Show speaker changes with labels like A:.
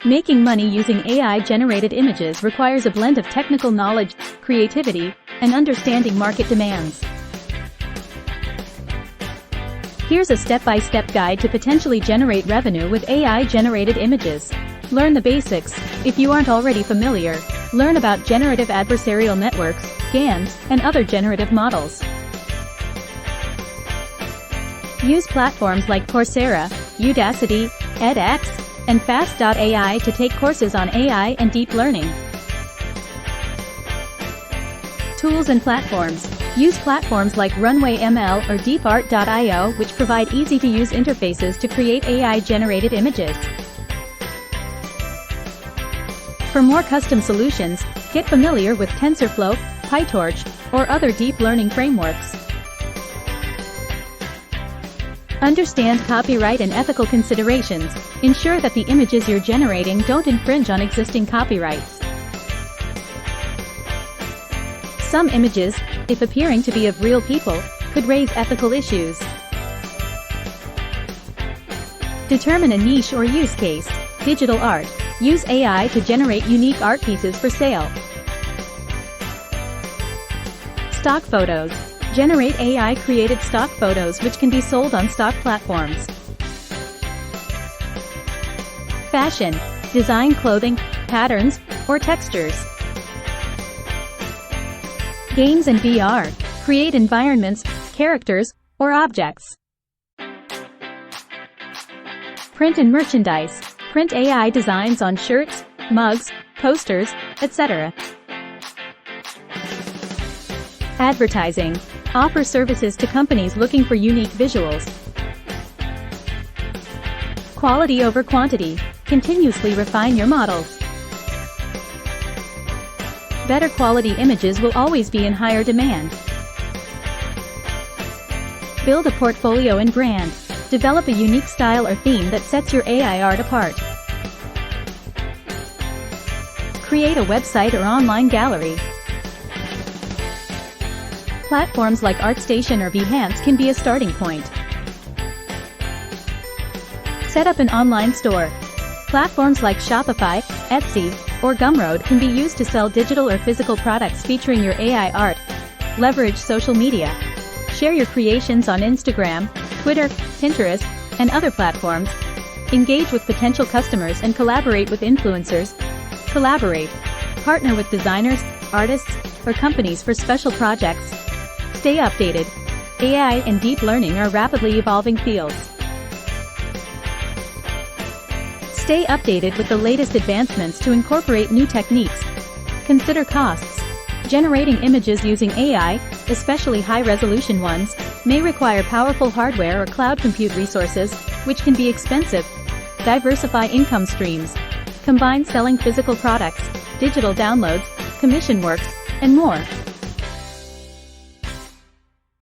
A: Making money using AI-generated images requires a blend of technical knowledge, creativity, and understanding market demands. Here's a step-by-step guide to potentially generate revenue with AI-generated images. Learn the basics. If you aren't already familiar, learn about Generative Adversarial Networks, GANs, and other generative models. Use platforms like Coursera, Udacity, edX, and Fast.ai to take courses on AI and deep learning. Tools and platforms. Use platforms like RunwayML or deepart.io, which provide easy-to-use interfaces to create AI-generated images. For more custom solutions, get familiar with TensorFlow, PyTorch, or other deep learning frameworks. Understand copyright and ethical considerations. Ensure that the images you're generating don't infringe on existing copyrights. Some images, if appearing to be of real people, could raise ethical issues. Determine a niche or use case. Digital art. Use AI to generate unique art pieces for sale. Stock photos. Generate AI-created stock photos which can be sold on stock platforms. Fashion. Design clothing, patterns, or textures. Games and VR. Create environments, characters, or objects. Print and merchandise. Print AI designs on shirts, mugs, posters, etc. Advertising. Offer services to companies looking for unique visuals. Quality over quantity. Continuously refine your models. Better quality images will always be in higher demand. Build a portfolio and brand. Develop a unique style or theme that sets your AI art apart. Create a website or online gallery. Platforms like ArtStation or Behance can be a starting point. Set up an online store. Platforms like Shopify, Etsy, or Gumroad can be used to sell digital or physical products featuring your AI art. Leverage social media. Share your creations on Instagram, Twitter, Pinterest, and other platforms. Engage with potential customers and collaborate with influencers. Collaborate. Partner with designers, artists, or companies for special projects. Stay updated. AI and deep learning are rapidly evolving fields. Stay updated with the latest advancements to incorporate new techniques. Consider costs. Generating images using AI, especially high-resolution ones, may require powerful hardware or cloud compute resources, which can be expensive. Diversify income streams. Combine selling physical products, digital downloads, commission works, and more.